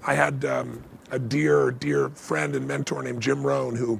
I had a dear friend and mentor named Jim Rohn, who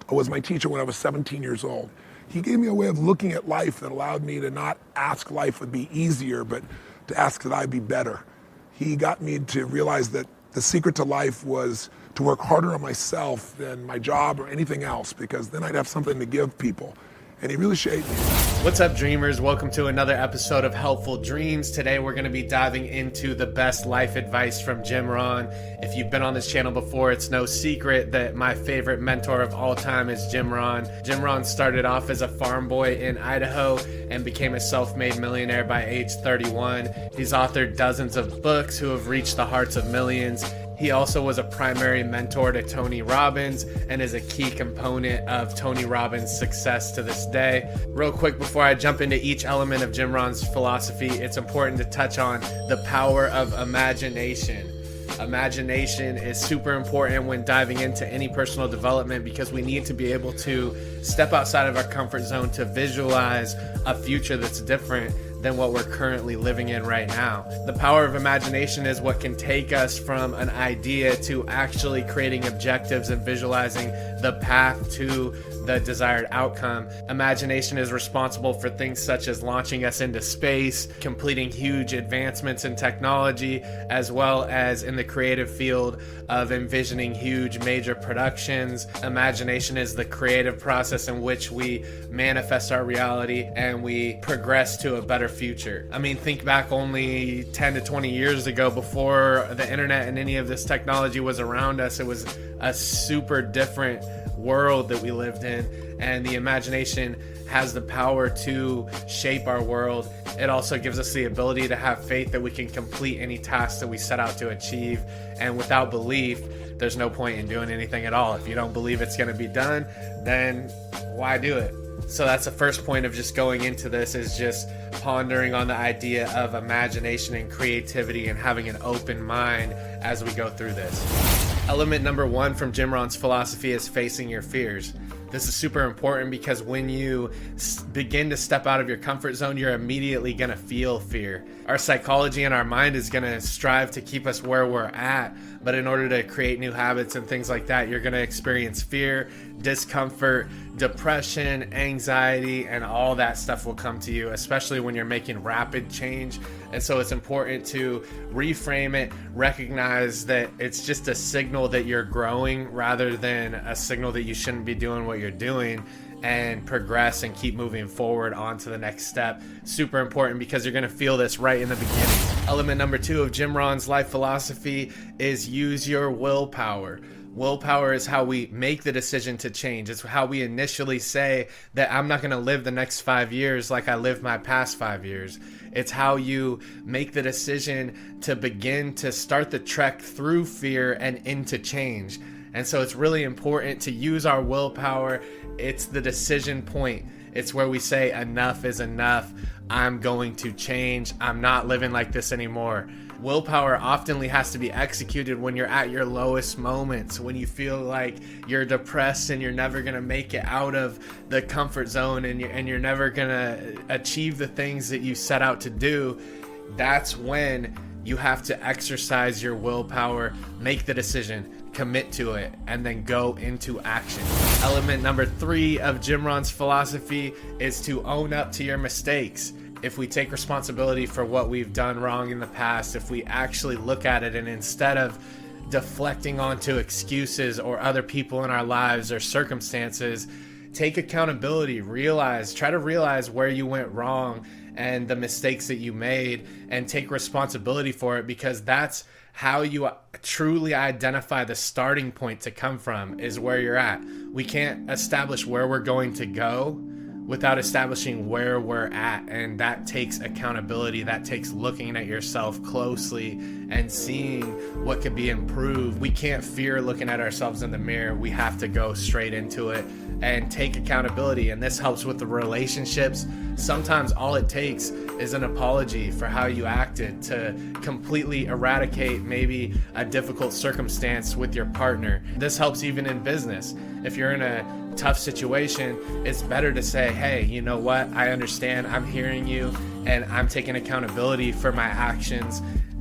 was my teacher when I was 17 years old. He gave me a way of looking at life that allowed me to not ask life would be easier, but to ask that I'd be better. He got me to realize that the secret to life was to work harder on myself than my job or anything else, because then I'd have something to give people. And he really shaped me. What's up, dreamers? Welcome to another episode of Helpful Dreams. Today we're going to be diving into the best life advice from Jim Rohn. If you've been on this channel before, it's no secret that my favorite mentor of all time is Jim Rohn. Jim Rohn started off as a farm boy in Idaho and became a self-made millionaire by age 31. He's authored dozens of books who have reached the hearts of millions. He also was a primary mentor to Tony Robbins and is a key component of Tony Robbins' success to this day. Real quick, before I jump into each element of Jim Rohn's philosophy, it's important to touch on the power of imagination. Imagination is super important when diving into any personal development because we need to be able to step outside of our comfort zone to visualize a future that's different than what we're currently living in right now. The power of imagination is what can take us from an idea to actually creating objectives and visualizing the path to the desired outcome. Imagination is responsible for things such as launching us into space, completing huge advancements in technology, as well as in the creative field of envisioning huge major productions. Imagination is the creative process in which we manifest our reality and we progress to a better future. I mean, think back only 10 to 20 years ago, before the internet and any of this technology was around us. It was a super different world that we lived in, and the imagination has the power to shape our world. It also gives us the ability to have faith that we can complete any task that we set out to achieve, and without belief there's no point in doing anything at all. If you don't believe it's going to be done, then why do it? So that's the first point of just going into this, is just pondering on the idea of imagination and creativity and having an open mind as we go through this. Element number one from Jim Rohn's philosophy is facing your fears. This is super important because when you begin to step out of your comfort zone, you're immediately going to feel fear. Our psychology and our mind is going to strive to keep us where we're at, but in order to create new habits and things like that, you're going to experience fear, discomfort, depression, anxiety, and all that stuff will come to you, especially when you're making rapid change. And so it's important to reframe it, recognize that it's just a signal that you're growing rather than a signal that you shouldn't be doing what you're doing, and progress and keep moving forward on to the next step. Super important because you're going to feel this right in the beginning. Element number two of Jim Rohn's life philosophy is use your willpower. Willpower is how we make the decision to change. It's how we initially say that I'm not going to live the next 5 years like I lived my past 5 years. It's how you make the decision to begin to start the trek through fear and into change. And so it's really important to use our willpower. It's the decision point. It's where we say enough is enough. I'm going to change. I'm not living like this anymore. Willpower often has to be executed when you're at your lowest moments, when you feel like you're depressed and you're never going to make it out of the comfort zone and you're never going to achieve the things that you set out to do. That's when you have to exercise your willpower, make the decision, commit to it, and then go into action. Element number three of Jim Rohn's philosophy is to own up to your mistakes. If we take responsibility for what we've done wrong in the past, if we actually look at it and instead of deflecting onto excuses or other people in our lives or circumstances, take accountability, try to realize where you went wrong and the mistakes that you made, and take responsibility for it, because that's how you truly identify the starting point to come from, is where you're at. We can't establish where we're going to go without establishing where we're at, and that takes accountability. That takes looking at yourself closely and seeing what could be improved. We can't fear looking at ourselves in the mirror. We have to go straight into it and take accountability, and this helps with the relationships. Sometimes all it takes is an apology for how you acted to completely eradicate maybe a difficult circumstance with your partner. This helps even in business. If you're in a tough situation, it's better to say, hey, you know what? I understand. I'm hearing you, and I'm taking accountability for my actions.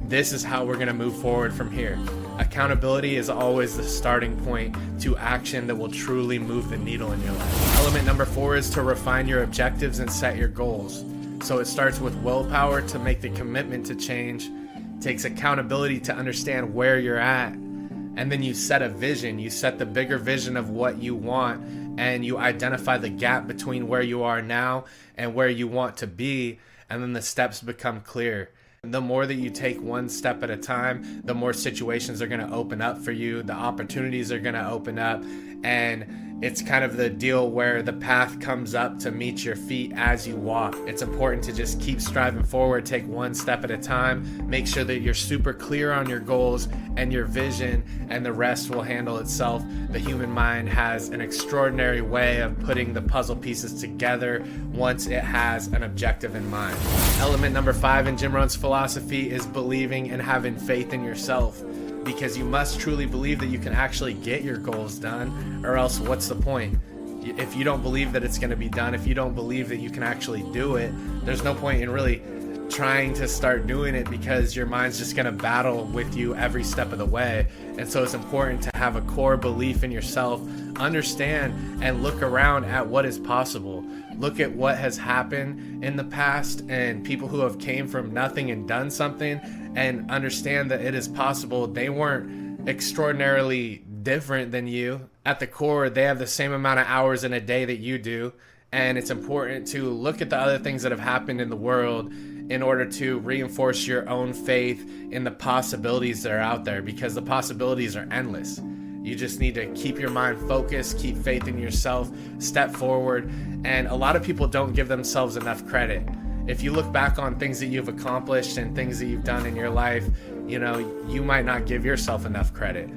this is how we're going to move forward from here. Accountability is always the starting point to action that will truly move the needle in your life. Element number 4 is to refine your objectives and set your goals. So it starts with willpower to make the commitment to change. It takes accountability to understand where you're at. And then you set a vision. You set the bigger vision of what you want, and you identify the gap between where you are now and where you want to be. And then the steps become clear. The more that you take one step at a time, the more situations are going to open up for you. The opportunities are going to open up. And it's kind of the deal where the path comes up to meet your feet as you walk. It's important to just keep striving forward, take one step at a time, make sure that you're super clear on your goals and your vision, and the rest will handle itself. The human mind has an extraordinary way of putting the puzzle pieces together once it has an objective in mind. Element number 5 in Jim Rohn's philosophy is believing and having faith in yourself. Because you must truly believe that you can actually get your goals done, or else what's the point? If you don't believe that it's going to be done, if you don't believe that you can actually do it, there's no point in really trying to start doing it, because your mind's just going to battle with you every step of the way. And so it's important to have a core belief in yourself, understand and look around at what is possible. Look at what has happened in the past and people who have came from nothing and done something, and understand that it is possible. They weren't extraordinarily different than you. At the core, they have the same amount of hours in a day that you do. And it's important to look at the other things that have happened in the world in order to reinforce your own faith in the possibilities that are out there, because the possibilities are endless. You just need to keep your mind focused, keep faith in yourself, step forward. And a lot of people don't give themselves enough credit. If you look back on things that you've accomplished and things that you've done in your life, you might not give yourself enough credit.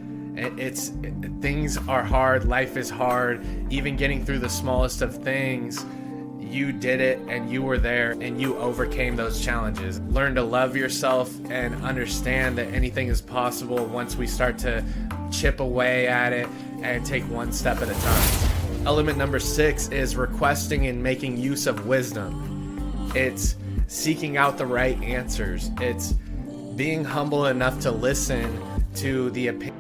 Things are hard, life is hard. Even getting through the smallest of things, you did it and you were there and you overcame those challenges. Learn to love yourself and understand that anything is possible once we start to chip away at it and take one step at a time. Element number 6 is requesting and making use of wisdom. It's seeking out the right answers. It's being humble enough to listen to the opinion.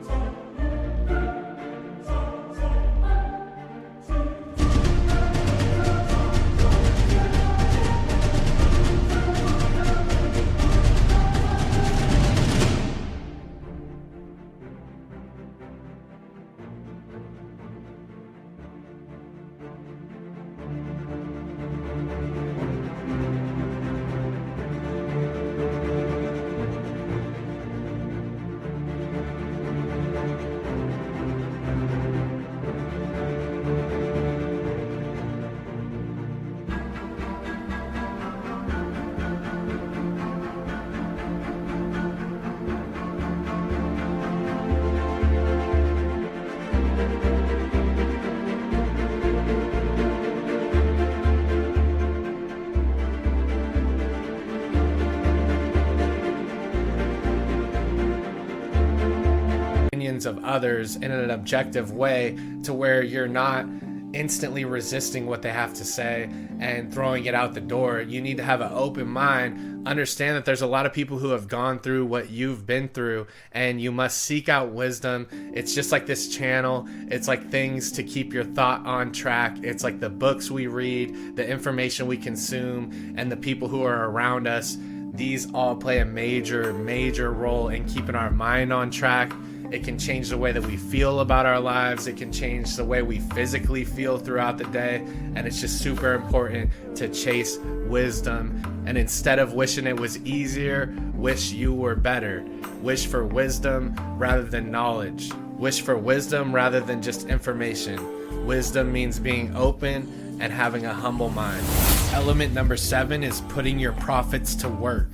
Of others in an objective way, to where you're not instantly resisting what they have to say and throwing it out the door. You need to have an open mind, understand that there's a lot of people who have gone through what you've been through, and you must seek out wisdom. It's just like this channel. It's like things to keep your thought on track. It's like the books we read, the information we consume, and the people who are around us. These all play a major role in keeping our mind on track. It can change the way that we feel about our lives. It can change the way we physically feel throughout the day. And it's just super important to chase wisdom. And instead of wishing it was easier, wish you were better. Wish for wisdom rather than knowledge. Wish for wisdom rather than just information. Wisdom means being open and having a humble mind. Element number 7 is putting your profits to work.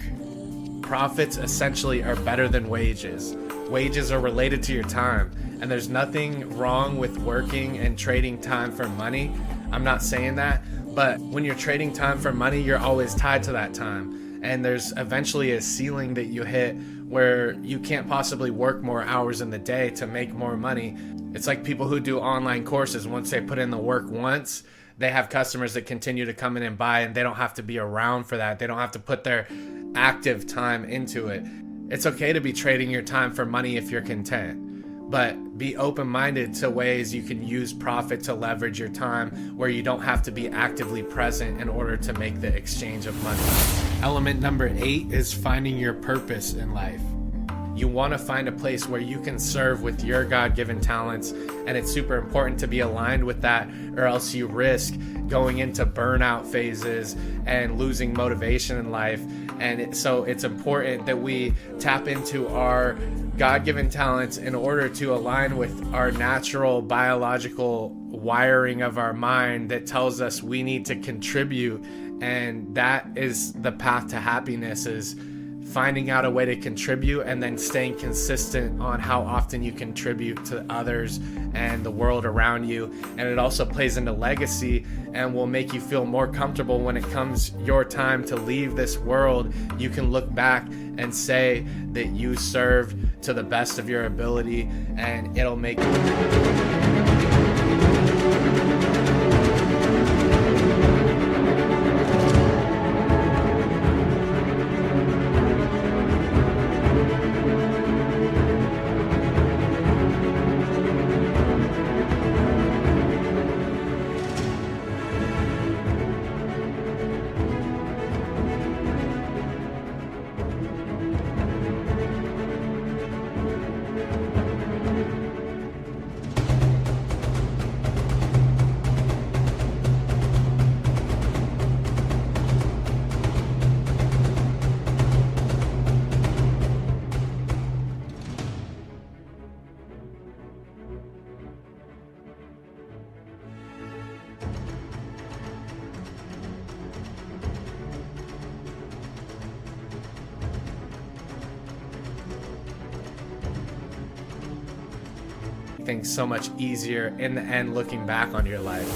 Profits essentially are better than wages. Wages are related to your time, and there's nothing wrong with working and trading time for money. I'm not saying that, but when you're trading time for money, you're always tied to that time. And there's eventually a ceiling that you hit where you can't possibly work more hours in the day to make more money. It's like people who do online courses. Once they put in the work once, they have customers that continue to come in and buy, and they don't have to be around for that. They don't have to put their active time into it. It's okay to be trading your time for money if you're content, but be open-minded to ways you can use profit to leverage your time where you don't have to be actively present in order to make the exchange of money. Element number 8 is finding your purpose in life. You want to find a place where you can serve with your God-given talents, and it's super important to be aligned with that, or else you risk going into burnout phases and losing motivation in life. And so it's important that we tap into our God-given talents in order to align with our natural biological wiring of our mind that tells us we need to contribute. And that is the path to happiness, is finding out a way to contribute and then staying consistent on how often you contribute to others and the world around you. And it also plays into legacy and will make you feel more comfortable when it comes your time to leave this world. You can look back and say that you served to the best of your ability, and it'll make things so much easier in the end looking back on your life.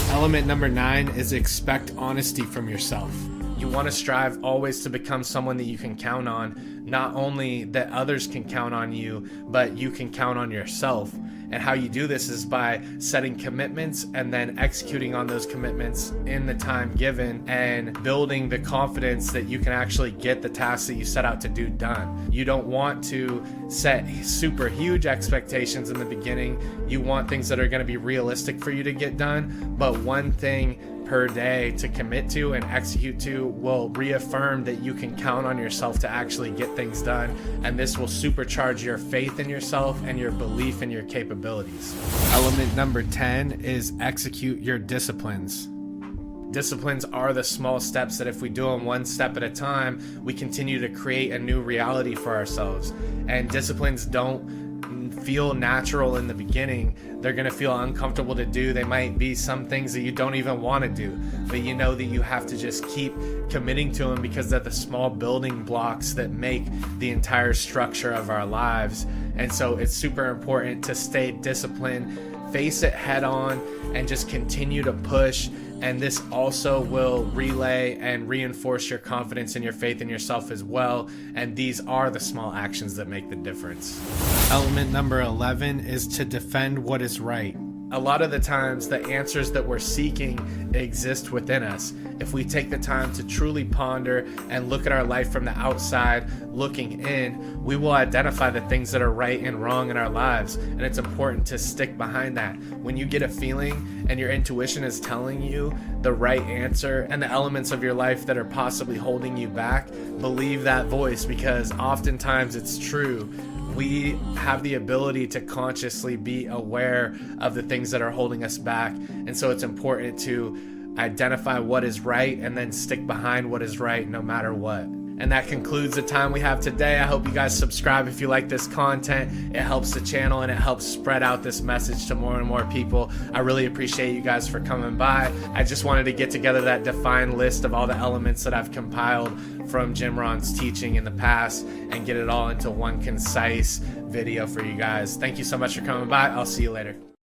Element number 9 is expect honesty from yourself. You want to strive always to become someone that you can count on, not only that others can count on you, but you can count on yourself. And how you do this is by setting commitments and then executing on those commitments in the time given and building the confidence that you can actually get the tasks that you set out to do done. You don't want to set super huge expectations in the beginning. You want things that are going to be realistic for you to get done, but one thing per day to commit to and execute to will reaffirm that you can count on yourself to actually get things done, and this will supercharge your faith in yourself and your belief in your capabilities. Element number 10 is execute your disciplines. Disciplines are the small steps that if we do them one step at a time, we continue to create a new reality for ourselves. And disciplines don't feel natural in the beginning. They're going to feel uncomfortable to do. They might be some things that you don't even want to do, but you know that you have to just keep committing to them because they're the small building blocks that make the entire structure of our lives. And so it's super important to stay disciplined, face it head on, and just continue to push. And this also will relay and reinforce your confidence and your faith in yourself as well. And these are the small actions that make the difference. Element number 11 is to defend what is right. A lot of the times, the answers that we're seeking exist within us. If we take the time to truly ponder and look at our life from the outside, looking in, we will identify the things that are right and wrong in our lives. And it's important to stick behind that. When you get a feeling and your intuition is telling you the right answer and the elements of your life that are possibly holding you back, believe that voice, because oftentimes it's true. We have the ability to consciously be aware of the things that are holding us back. And so it's important to identify what is right and then stick behind what is right no matter what. And that concludes the time we have today. I hope you guys subscribe if you like this content. It helps the channel and it helps spread out this message to more and more people. I really appreciate you guys for coming by. I just wanted to get together that defined list of all the elements that I've compiled from Jim Rohn's teaching in the past and get it all into one concise video for you guys. Thank you so much for coming by. I'll see you later.